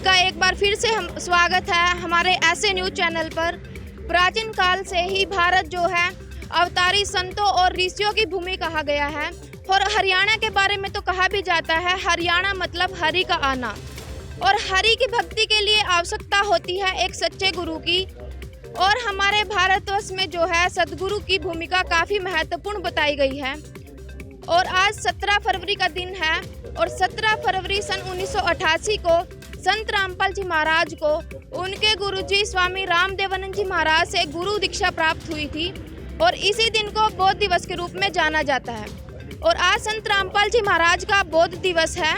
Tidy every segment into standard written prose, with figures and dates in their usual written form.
आपका एक बार फिर से हम स्वागत है हमारे ऐसे न्यूज़ चैनल पर। प्राचीन काल से ही भारत जो है अवतारी संतों और ऋषियों की भूमि कहा गया है। और हरियाणा के बारे में तो कहा भी जाता है हरियाणा मतलब हरि का आना, और हरि की भक्ति के लिए आवश्यकता होती है एक सच्चे गुरु की। और हमारे भारतवर्ष में जो है सदगुरु की भूमिका काफ़ी महत्वपूर्ण बताई गई है। और आज 17 फरवरी का दिन है, और 17 फरवरी सन 1988 को संत रामपाल जी महाराज को उनके गुरुजी स्वामी रामदेवानंद जी महाराज से गुरु दीक्षा प्राप्त हुई थी, और इसी दिन को बौद्ध दिवस के रूप में जाना जाता है। और आज संत रामपाल जी महाराज का बौद्ध दिवस है।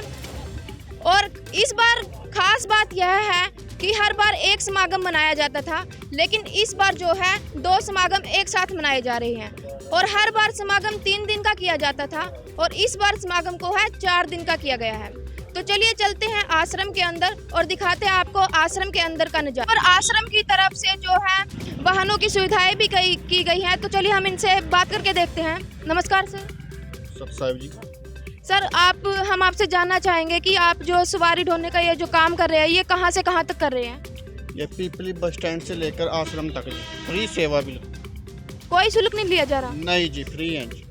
और इस बार खास बात यह है कि हर बार एक समागम मनाया जाता था, लेकिन इस बार जो है 2 समागम एक साथ मनाए जा रहे हैं। और हर बार समागम 3 दिन का किया जाता था, और इस बार समागम को है 4 दिन का किया गया है। तो चलिए चलते हैं आश्रम के अंदर और दिखाते हैं आपको आश्रम के अंदर का नजारा। और आश्रम की तरफ से जो है वाहनों की सुविधाएं भी की गई हैं। तो चलिए हम इनसे बात करके देखते हैं। नमस्कार सर। साहब जी। सर हम आपसे जानना चाहेंगे कि आप जो सवारी ढोने का ये जो काम कर रहे हैं, ये कहाँ से कहाँ तक कर रहे हैं? ये पीपली बस स्टैंड से लेकर आश्रम तक जी, फ्री सेवा भी। कोई शुल्क नहीं लिया जा रहा? नहीं जी, फ्री है जी।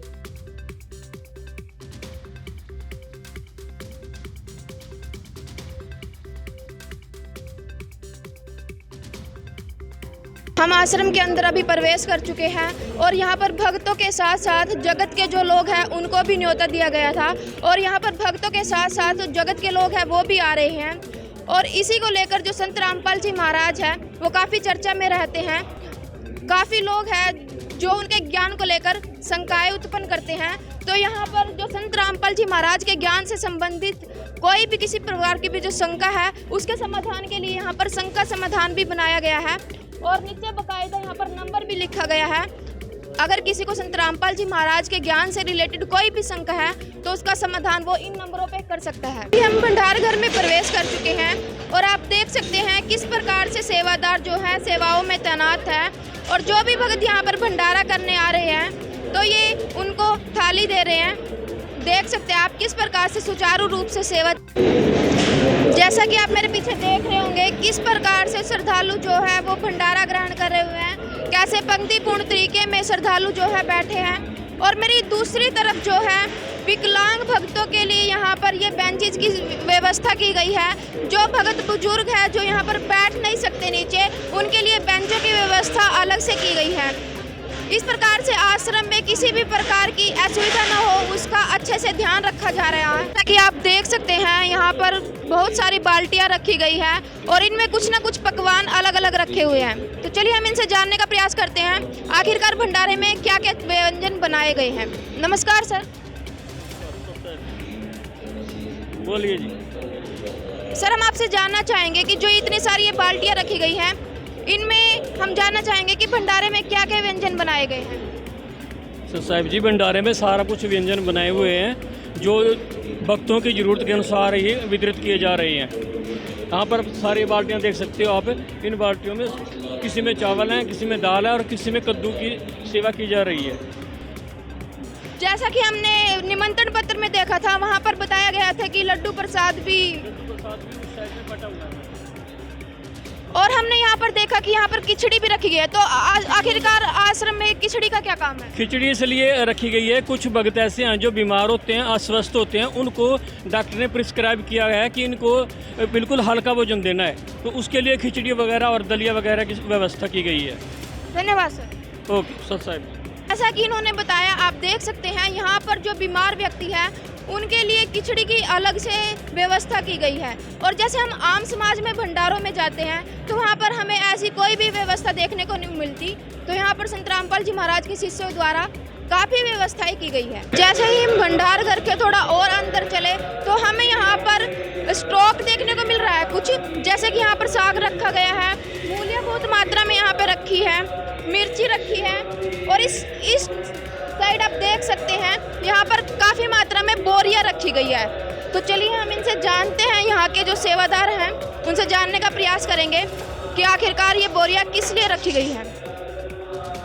हम आश्रम के अंदर अभी प्रवेश कर चुके हैं, और यहाँ पर भक्तों के साथ साथ जगत के जो लोग हैं उनको भी न्योता दिया गया था। और यहाँ पर भक्तों के साथ साथ जगत के लोग हैं वो भी आ रहे हैं। और इसी को लेकर जो संत रामपाल जी महाराज हैं वो काफ़ी चर्चा में रहते हैं। काफ़ी लोग हैं जो उनके ज्ञान को लेकर शंकाएं उत्पन्न करते हैं। तो यहाँ पर जो संत रामपाल जी महाराज के ज्ञान से संबंधित कोई भी किसी प्रकार की भी जो शंका है उसके समाधान के लिए यहाँ पर शंका समाधान भी बनाया गया है। और नीचे बाकायदा यहाँ पर नंबर भी लिखा गया है। अगर किसी को संत रामपाल जी महाराज के ज्ञान से रिलेटेड कोई भी शंका है तो उसका समाधान वो इन नंबरों पे कर सकता है। हम भंडार घर में प्रवेश कर चुके हैं, और आप देख सकते हैं किस प्रकार से सेवादार जो है सेवाओं में तैनात है। और जो भी भक्त यहाँ पर भंडारा करने आ रहे हैं तो ये उनको थाली दे रहे हैं। देख सकते हैं आप किस प्रकार से सुचारू रूप से सेवा, जैसा कि आप मेरे पीछे देख रहे होंगे किस प्रकार से श्रद्धालु जो है वो भंडारा ग्रहण कर रहे हुए हैं, कैसे पंक्तिपूर्ण तरीके में श्रद्धालु जो है बैठे हैं। और मेरी दूसरी तरफ जो है विकलांग भक्तों के लिए यहाँ पर ये बेंचेज की व्यवस्था की गई है। जो भक्त बुजुर्ग है जो यहाँ पर बैठ नहीं सकते नीचे, उनके लिए बेंचों की व्यवस्था अलग से की गई है। इस प्रकार से आश्रम में किसी भी प्रकार की असुविधा न हो उसका अच्छे से ध्यान रखा जा रहा है। ताकि आप देख सकते हैं यहाँ पर बहुत सारी बाल्टियाँ रखी गई हैं, और इनमें कुछ ना कुछ पकवान अलग अलग रखे हुए हैं। तो चलिए हम इनसे जानने का प्रयास करते हैं आखिरकार भंडारे में क्या क्या व्यंजन बनाए गए हैं। नमस्कार सर। बोलिए जी। सर हम आपसे जानना चाहेंगे कि जो इतनी सारी ये बाल्टियाँ रखी गई हैं, इनमें हम जानना चाहेंगे कि भंडारे में क्या क्या व्यंजन बनाए गए हैं। सर साहिब जी, भंडारे में सारा कुछ व्यंजन बनाए हुए हैं जो भक्तों की ज़रूरत के अनुसार ही वितरित किए जा रहे हैं। यहाँ पर सारी बाल्टियाँ देख सकते हो आप। इन बाल्टियों में किसी में चावल है, किसी में दाल है, और किसी में कद्दू की सेवा की जा रही है। जैसा कि हमने निमंत्रण पत्र में देखा था, वहाँ पर बताया गया था कि लड्डू प्रसाद भी उस साइड में बटा हुआ है। और हमने यहाँ पर देखा कि यहाँ पर खिचड़ी भी रखी गई है। तो आखिरकार आश्रम में खिचड़ी का क्या काम है? खिचड़ी इसलिए रखी गई है, कुछ भक्त ऐसे हैं जो बीमार होते हैं, अस्वस्थ होते हैं, उनको डॉक्टर ने प्रिस्क्राइब किया है कि इनको बिल्कुल हल्का भोजन देना है, तो उसके लिए खिचड़ी वगैरह और दलिया वगैरह की व्यवस्था की गई है। धन्यवाद सर। ओके सर साहब। ऐसा कि इन्होंने बताया, आप देख सकते हैं यहाँ पर जो बीमार व्यक्ति है उनके लिए खिचड़ी की अलग से व्यवस्था की गई है। और जैसे हम आम समाज में भंडारों में जाते हैं तो वहाँ पर हमें ऐसी कोई भी व्यवस्था देखने को नहीं मिलती। तो यहाँ पर संत रामपाल जी महाराज के शिष्यों द्वारा काफ़ी व्यवस्थाएं की गई है। जैसे ही हम भंडार घर के थोड़ा और अंदर चले तो हमें यहाँ पर स्टॉक देखने को मिल रहा है कुछ, जैसे कि यहाँ पर साग रखा गया है, मूलियाँ बहुत मात्रा में यहाँ पर रखी है, मिर्ची रखी है, और इस साइड आप देख सकते हैं यहाँ पर काफ़ी मात्रा में बोरियां रखी गई है। तो चलिए हम इनसे जानते हैं, यहाँ के जो सेवादार हैं उनसे जानने का प्रयास करेंगे कि आखिरकार ये बोरियां किस लिए रखी गई है।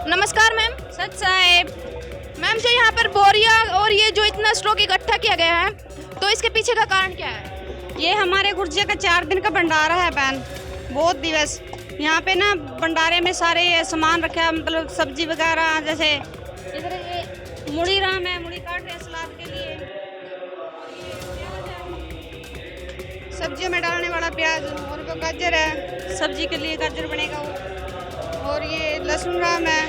नमस्कार मैम। सच साहेब। मैम जो यहाँ पर बोरियां और ये जो इतना स्टॉक इकट्ठा किया गया है तो इसके पीछे का कारण क्या है? ये हमारे गुर्जे का 4 दिन का भंडारा है बहन। बहुत दिवस यहाँ पे ना भंडारे में सारे सामान रखा है, मतलब सब्जी वगैरह, जैसे इधर ये मुड़ी राम है, मुड़ी काट रहे हैं सलाद के लिए, सब्जियों में डालने वाला प्याज, और वो गाजर है, सब्जी के लिए गाजर बनेगा वो, और ये लहसुन राम है,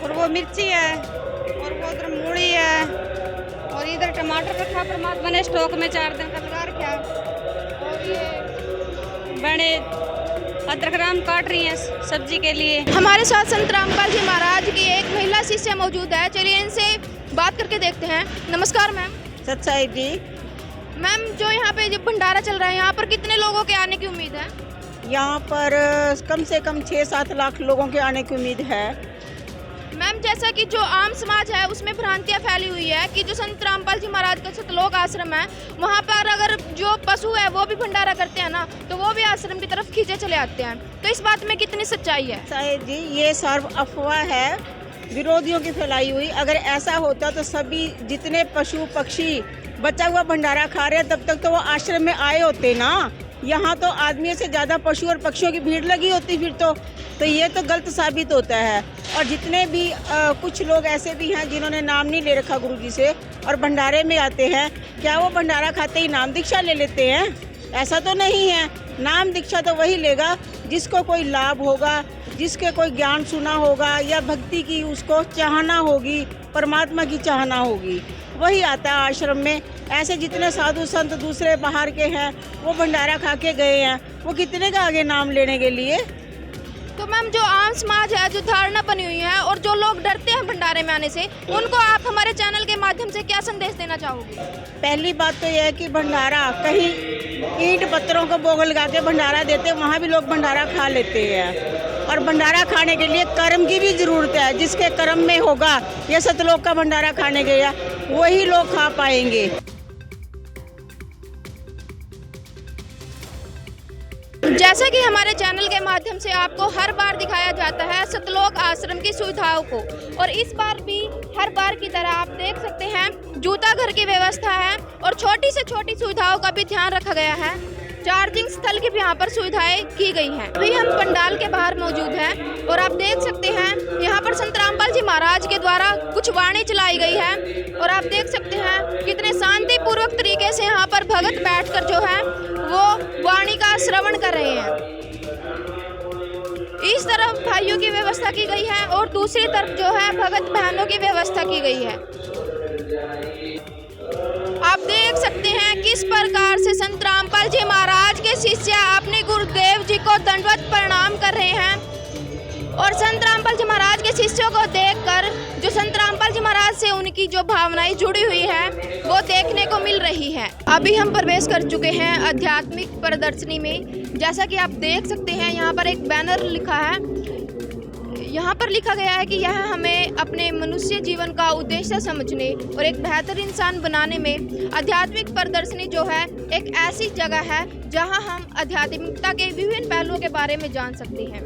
और वो मिर्ची है, और वो उधर मूली है, और इधर टमाटर रखा परमात्मा ने स्टॉक में 4 दिन का लगा रखा, और ये बड़े अदरक राम काट रही हैं सब्जी के लिए। हमारे साथ संत रामपाल जी महाराज की एक महिला शिष्य मौजूद है, चलिए इनसे बात करके देखते हैं। नमस्कार मैम। सच्चाई जी। मैम, जो यहाँ पे जो भंडारा चल रहा है, यहाँ पर कितने लोगों के आने की उम्मीद है? यहाँ पर कम से कम 6-7 लाख लोगों के आने की उम्मीद है। मैम, जैसा कि जो आम समाज है उसमें भ्रांतियाँ फैली हुई है कि जो संत रामपाल जी महाराज का सतलोक आश्रम है, वहाँ पर अगर जो पशु है वो भी भंडारा करते हैं ना, तो वो भी आश्रम की तरफ खींचे चले आते हैं, तो इस बात में कितनी सच्चाई है? सच्चाई जी, ये सर्व अफवाह है, विरोधियों की फैलाई हुई। अगर ऐसा होता तो सभी जितने पशु पक्षी बचा हुआ भंडारा खा रहे हैं, तब तक तो वो आश्रम में आए होते ना। यहाँ तो आदमियों से ज़्यादा पशु और पक्षियों की भीड़ लगी होती फिर तो ये तो गलत साबित होता है। और जितने भी कुछ लोग ऐसे भी हैं जिन्होंने नाम नहीं ले रखा गुरुजी से और भंडारे में आते हैं, क्या वो भंडारा खाते ही नाम दीक्षा ले लेते हैं? ऐसा तो नहीं है। नाम दीक्षा तो वही लेगा जिसको कोई लाभ होगा, जिसके कोई ज्ञान सुना होगा, या भक्ति की उसको चाहना होगी, परमात्मा की चाहना होगी, वही आता है आश्रम में। ऐसे जितने साधु संत दूसरे बाहर के हैं वो भंडारा खा के गए हैं, वो कितने का आगे नाम लेने के लिए। तो मैम, जो आम समाज है, जो धारणा बनी हुई है और जो लोग डरते हैं भंडारे में आने से, उनको आप हमारे चैनल के माध्यम से क्या संदेश देना चाहोगे? पहली बात तो यह है कि भंडारा कहीं ईंट पत्थरों को भोग लगा के भंडारा देते, वहाँ भी लोग भंडारा खा लेते हैं। और भंडारा खाने के लिए कर्म की भी ज़रूरत है। जिसके कर्म में होगा ये सतलोक का भंडारा खाने गया, वही लोग खा पाएंगे। जैसा कि हमारे चैनल के माध्यम से आपको हर बार दिखाया जाता है सतलोक आश्रम की सुविधाओं को, और इस बार भी हर बार की तरह आप देख सकते हैं जूता घर की व्यवस्था है और छोटी से छोटी सुविधाओं का भी ध्यान रखा गया है। चार्जिंग स्थल की भी यहाँ पर सुविधाएं की गई हैं। अभी हम पंडाल के बाहर मौजूद हैं और आप देख सकते हैं यहाँ पर संत रामपाल जी महाराज के द्वारा कुछ वाणी चलाई गई है, और आप देख सकते हैं कितने शांतिपूर्वक तरीके से यहाँ पर भगत बैठकर जो है वो वाणी का श्रवण कर रहे हैं। इस तरफ भाइयों की व्यवस्था की गई है और दूसरी तरफ जो है भगत बहनों की व्यवस्था की गई है। आप देख सकते हैं किस प्रकार से संत रामपाल जी महाराज के शिष्य अपने गुरुदेव जी को दंडवत प्रणाम कर रहे हैं, और संत रामपाल जी महाराज के शिष्यों को देखकर जो संत रामपाल जी महाराज से उनकी जो भावनाएं जुड़ी हुई है वो देखने को मिल रही है। अभी हम प्रवेश कर चुके हैं आध्यात्मिक प्रदर्शनी में। जैसा कि आप देख सकते हैं यहाँ पर एक बैनर लिखा है, यहाँ पर लिखा गया है कि यह हमें अपने मनुष्य जीवन का उद्देश्य समझने और एक बेहतर इंसान बनाने में आध्यात्मिक प्रदर्शनी जो है एक ऐसी जगह है जहाँ हम आध्यात्मिकता के विभिन्न पहलुओं के बारे में जान सकते हैं।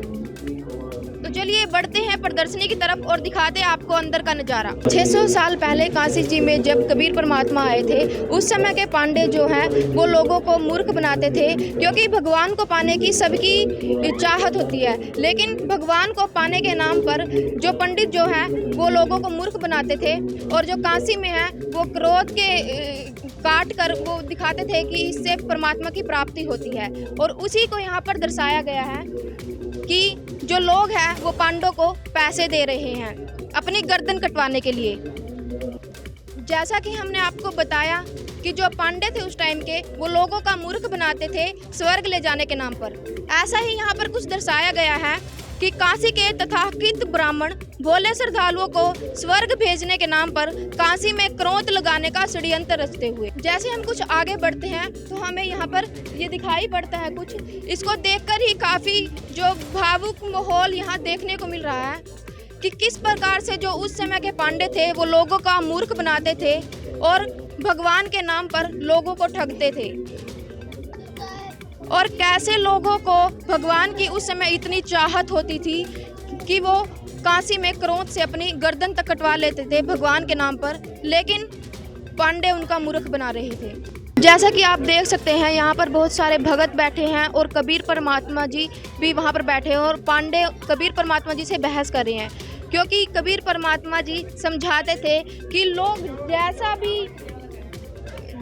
तो चलिए बढ़ते हैं प्रदर्शनी की तरफ और दिखाते हैं आपको अंदर का नज़ारा। 600 साल पहले काशी जी में जब कबीर परमात्मा आए थे, उस समय के पांडे जो हैं वो लोगों को मूर्ख बनाते थे, क्योंकि भगवान को पाने की सबकी चाहत होती है, लेकिन भगवान को पाने के नाम पर जो पंडित जो हैं वो लोगों को मूर्ख बनाते थे। और जो काशी में है वो क्रोध के काट कर वो दिखाते थे कि इससे परमात्मा की प्राप्ति होती है, और उसी को यहाँ पर दर्शाया गया है कि जो लोग हैं वो पांडवों को पैसे दे रहे हैं अपनी गर्दन कटवाने के लिए। जैसा कि हमने आपको बताया कि जो पांडे थे उस टाइम के वो लोगों का मूर्ख बनाते थे स्वर्ग ले जाने के नाम पर। ऐसा ही यहाँ पर कुछ दर्शाया गया है कि काशी के तथाकथित ब्राह्मण भोले श्रद्धालुओं को स्वर्ग भेजने के नाम पर काशी में क्रोध लगाने का षड्यंत्र रचते हुए। जैसे हम कुछ आगे बढ़ते हैं तो हमें यहाँ पर ये दिखाई पड़ता है कुछ, इसको देखकर ही काफ़ी जो भावुक माहौल यहाँ देखने को मिल रहा है कि किस प्रकार से जो उस समय के पांडे थे वो लोगों का मूर्ख बनाते थे और भगवान के नाम पर लोगों को ठगते थे, और कैसे लोगों को भगवान की उस समय इतनी चाहत होती थी कि वो काशी में क्रोध से अपनी गर्दन तक कटवा लेते थे भगवान के नाम पर, लेकिन पांडे उनका मूर्ख बना रहे थे। जैसा कि आप देख सकते हैं यहाँ पर बहुत सारे भगत बैठे हैं और कबीर परमात्मा जी भी वहाँ पर बैठे हैं और पांडे कबीर परमात्मा जी से बहस कर रहे हैं, क्योंकि कबीर परमात्मा जी समझाते थे कि लोग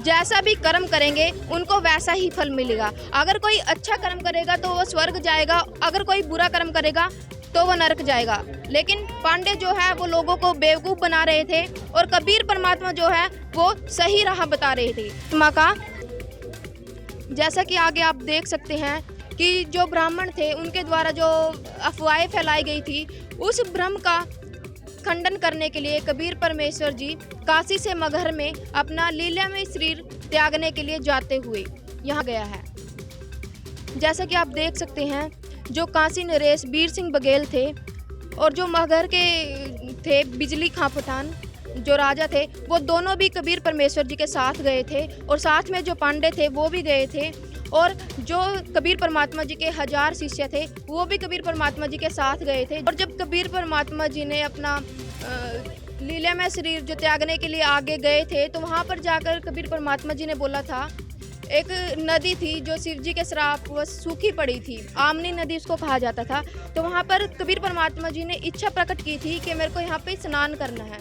जैसा भी कर्म करेंगे उनको वैसा ही फल मिलेगा। अगर कोई अच्छा कर्म करेगा तो वो स्वर्ग जाएगा, अगर कोई बुरा कर्म करेगा तो वो नरक जाएगा। लेकिन पांडे जो है वो लोगों को बेवकूफ़ बना रहे थे और कबीर परमात्मा जो है वो सही राह बता रहे थे। माँ का जैसा कि आगे आप देख सकते हैं कि जो ब्राह्मण थे उनके द्वारा जो अफवाहें फैलाई गई थी, उस भ्रम का खंडन करने के लिए कबीर परमेश्वर जी काशी से मगहर में अपना लीलामय शरीर त्यागने के लिए जाते हुए यहाँ गया है। जैसा कि आप देख सकते हैं जो काशी नरेश वीर सिंह बघेल थे और जो मगहर के थे बिजली खां पठान जो राजा थे, वो दोनों भी कबीर परमेश्वर जी के साथ गए थे और साथ में जो पांडे थे वो भी गए थे और जो कबीर परमात्मा जी के 1000 शिष्य थे वो भी कबीर परमात्मा जी के साथ गए थे। और जब कबीर परमात्मा जी ने अपना लीलामय शरीर जो त्यागने के लिए आगे गए थे तो वहाँ पर जाकर कबीर परमात्मा जी ने बोला था, एक नदी थी जो शिव जी के श्राप वो सूखी पड़ी थी, आमनी नदी उसको कहा जाता था। तो वहाँ पर कबीर परमात्मा जी ने इच्छा प्रकट की थी कि मेरे को यहाँ पे स्नान करना है।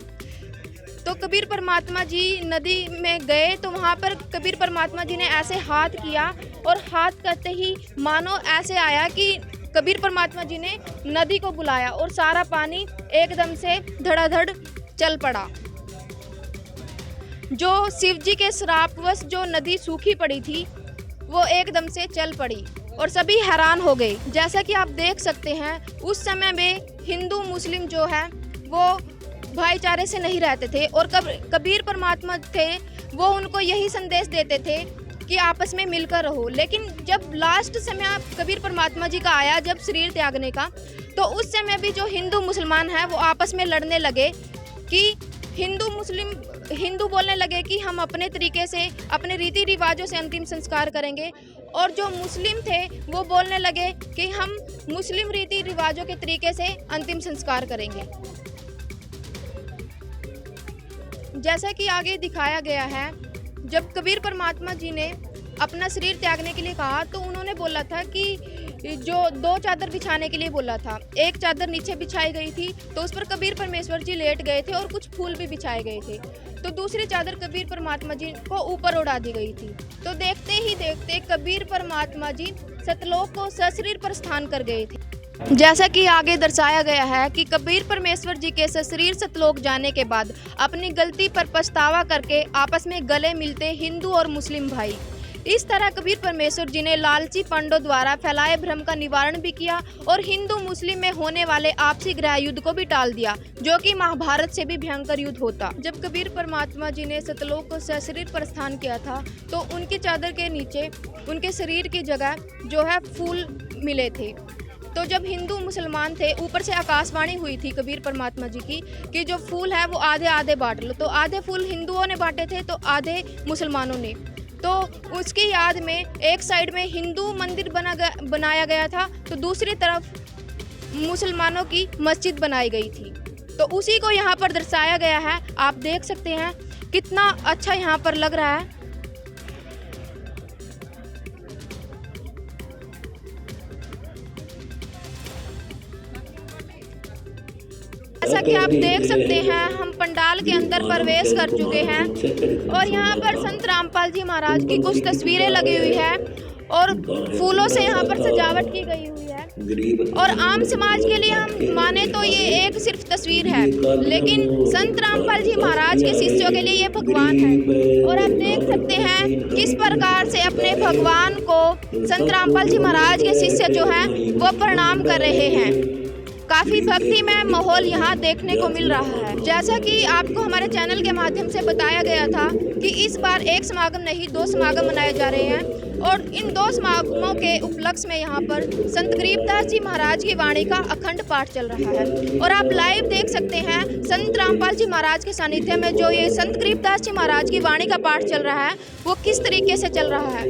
तो कबीर परमात्मा जी नदी में गए तो वहाँ पर कबीर परमात्मा जी ने ऐसे हाथ किया और हाथ करते ही मानो ऐसे आया कि कबीर परमात्मा जी ने नदी को बुलाया और सारा पानी एकदम से धड़ाधड़ चल पड़ा। जो शिव जी के श्रापवश जो नदी सूखी पड़ी थी वो एकदम से चल पड़ी और सभी हैरान हो गए। जैसा कि आप देख सकते हैं उस समय में हिंदू मुस्लिम जो है वो भाईचारे से नहीं रहते थे और कबीर परमात्मा थे वो उनको यही संदेश देते थे कि आपस में मिलकर रहो। लेकिन जब लास्ट समय कबीर परमात्मा जी का आया जब शरीर त्यागने का, तो उस समय भी जो हिंदू मुसलमान हैं वो आपस में लड़ने लगे कि हिंदू बोलने लगे कि हम अपने तरीके से अपने रीति रिवाजों से अंतिम संस्कार करेंगे और जो मुस्लिम थे वो बोलने लगे कि हम मुस्लिम रीति रिवाजों के तरीके से अंतिम संस्कार करेंगे। जैसा कि आगे दिखाया गया है, जब कबीर परमात्मा जी ने अपना शरीर त्यागने के लिए कहा तो उन्होंने बोला था कि जो 2 चादर बिछाने के लिए बोला था, एक चादर नीचे बिछाई गई थी तो उस पर कबीर परमेश्वर जी लेट गए थे और कुछ फूल भी बिछाए गए थे, तो दूसरी चादर कबीर परमात्मा जी को ऊपर उड़ा दी गई थी। तो देखते ही देखते कबीर परमात्मा जी सतलोक को सशरीर प्रस्थान कर गए थे। जैसा कि आगे दर्शाया गया है कि कबीर परमेश्वर जी के सशरीर सतलोक जाने के बाद अपनी गलती पर पछतावा करके आपस में गले मिलते हिंदू और मुस्लिम भाई। इस तरह कबीर परमेश्वर जी ने लालची पंडों द्वारा फैलाए भ्रम का निवारण भी किया और हिंदू मुस्लिम में होने वाले आपसी गृह युद्ध को भी टाल दिया, जो कि महाभारत से भी भयंकर युद्ध होता। जब कबीर परमात्मा जी ने सतलोक को सशरीर प्रस्थान किया था तो उनकी चादर के नीचे उनके शरीर की जगह जो है फूल मिले थे। तो जब हिंदू मुसलमान थे, ऊपर से आकाशवाणी हुई थी कबीर परमात्मा जी की कि जो फूल है वो आधे आधे बांट लो। तो आधे फूल हिंदुओं ने बांटे थे तो आधे मुसलमानों ने। तो उसकी याद में एक साइड में हिंदू मंदिर बनाया गया था तो दूसरी तरफ मुसलमानों की मस्जिद बनाई गई थी। तो उसी को यहाँ पर दर्शाया गया है। आप देख सकते हैं कितना अच्छा यहाँ पर लग रहा है। जैसा कि आप देख सकते हैं हम पंडाल के अंदर प्रवेश कर चुके हैं और यहाँ पर संत रामपाल जी महाराज की कुछ तस्वीरें लगी हुई है और फूलों से यहाँ पर सजावट की गई हुई है। और आम समाज के लिए हम माने तो ये एक सिर्फ तस्वीर है, लेकिन संत रामपाल जी महाराज के शिष्यों के लिए ये भगवान है। और आप देख सकते हैं किस प्रकार से अपने भगवान को संत रामपाल जी महाराज के शिष्य जो हैं वो प्रणाम कर रहे हैं। काफ़ी भक्तिमय माहौल यहाँ देखने को मिल रहा है। जैसा कि आपको हमारे चैनल के माध्यम से बताया गया था कि इस बार एक समागम नहीं 2 समागम मनाए जा रहे हैं और इन 2 समागमों के उपलक्ष्य में यहाँ पर संत गरीबदास जी महाराज की वाणी का अखंड पाठ चल रहा है। और आप लाइव देख सकते हैं संत रामपाल जी महाराज के सानिध्य में जो ये संत गरीबदास जी महाराज की वाणी का पाठ चल रहा है वो किस तरीके से चल रहा है।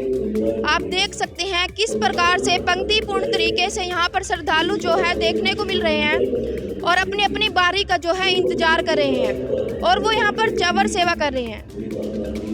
आप देख सकते हैं किस प्रकार से पंक्तिपूर्ण तरीके से यहाँ पर श्रद्धालु जो है देखने को मिल रहे हैं और अपनी अपनी बारी का जो है इंतजार कर रहे हैं और वो यहाँ पर चवर सेवा कर रहे हैं।